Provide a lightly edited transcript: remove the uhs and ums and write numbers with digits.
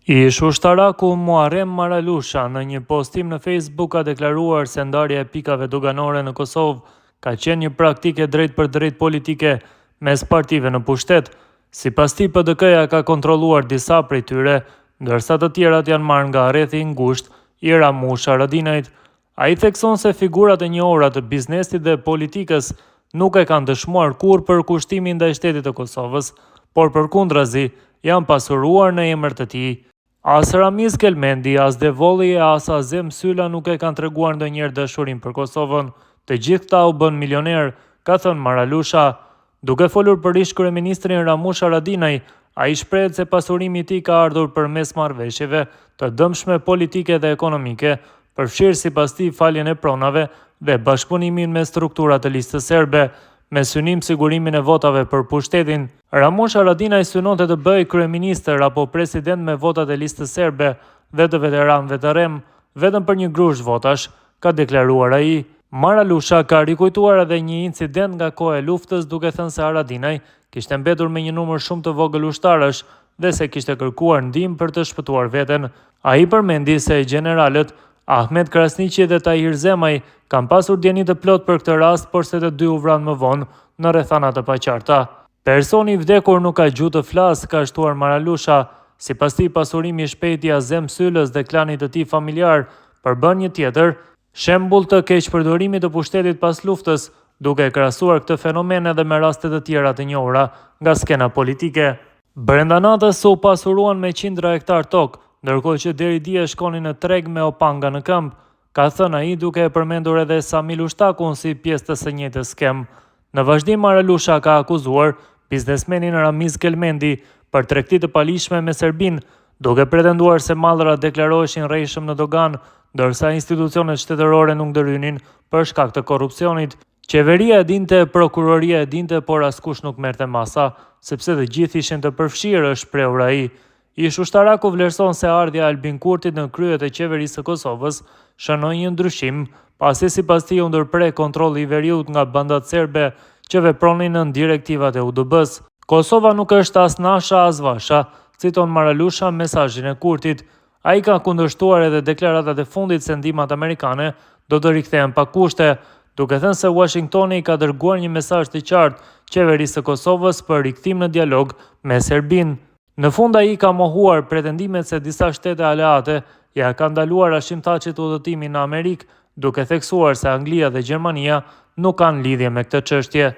Ish ushtaraku Muharrem Maralusha në një postim në Facebook ka deklaruar se ndarja e pikave doganore në Kosovë ka qenë një praktike drejt për drejt politike mes partive në pushtet. Sipas tij, PDK-ja ka kontrolluar disa prej tyre, ndërsa të tjerat janë marrë nga rrethi i ngushtë i Ramush Haradinajt. Ai thekson se figurat e njohura të biznesit dhe politikës nuk e kanë dëshmuar kurrë për kushtimin ndaj shtetit të Kosovës, por përkundrazi janë pasuruar në emër të tij. As Ramiz Kelmendi, as Devolli e as Azem Sylla nuk e kanë treguar ndonjëherë dashurinë për Kosovën. Të gjithë këta u bën milioner, ka thënë Maralusha. Duke folur për ish kryeministrin Ramush Haradinaj, ai shprehet se pasurimi i tij ka ardhur përmes marrëveshjeve të dëmshme politike dhe ekonomike, përfshirë sipas tij faljen e pronave dhe bashkëpunimin me strukturat e listës serbe, me synim sigurimin e votave për pushtetin. Ramush Haradinaj synonte të bëhej kryeministër apo president me votat e listës serbe dhe të veteranëve të rem, vetëm për një grush votash, ka deklaruar ai. Maralusha ka rikujtuar edhe një incident nga koha e luftës, duke thënë se Haradinaj kishte mbetur me një numër shumë të vogël ushtarësh dhe se kishte kërkuar ndihmë për të shpëtuar veten. Ai përmendi se generalët Ahmet Krasniqi dhe Tahir Zemaj kanë pasur dieni të plot për këtë rast, por se të dy u vranë më vonë në rrethana të paqarta. Personi i vdekur nuk ka gjuhë të flasë, ka shtuar Maralusha. Sipas tij, pasurimi i shpejt i Azem Syllës dhe klanit të tij familjar përbën një tjetër shembull të keqpërdorimit të pushtetit pas luftës, duke krahasuar këtë fenomen edhe me raste të tjera të njohura nga skena politike. Brenda natës u pasuruan me qindra hektar tokë, ndërkohë që deri dje shkonin në treg me opanga në këmbë, ka thënë ai, duke e përmendur edhe Samil Ushtakun si pjesë të së njëjtës skem. Në vazhdim, Maralusha ka akuzuar biznesmenin Ramiz Kelmendi për tregti të palishme me Serbinë, duke pretenduar se mallrat deklaroheshin rrejshëm në dogan, ndërsa institucionet shtetërore nuk ndërhynin për shkak të korrupsionit. Qeveria e dinte, prokuroria e dinte, por askush nuk merrte masa, sepse të gjithë ishin të përfshirë, shprehur ai. Ish ushtaraku vlerëson se ardhja e Albin Kurtit në kryet e qeverisë së Kosovës shënoi një ndryshim, pasi sipas tij u ndërprek kontrolli i veriut nga bandat serbe që vepronin nën direktivat e UDB-s. Kosova nuk është as Nasha as Vasha, citon Maralusha mesazhin e Kurtit. Ai ka kundërshtuar edhe deklaratat e fundit se ndihmat amerikane do të rikthehen pa kushte, duke thënë se Washingtoni ka dërguar një mesazh të qartë qeverisë së Kosovës për rikthim në dialog me Serbinë. Në fund ai ka mohuar pretendimet se disa shtete aleate ja kanë ndaluar Hashim Thaçit udhëtimin në Amerikë, duke theksuar se Anglia dhe Gjermania nuk kanë lidhje me këtë çështje.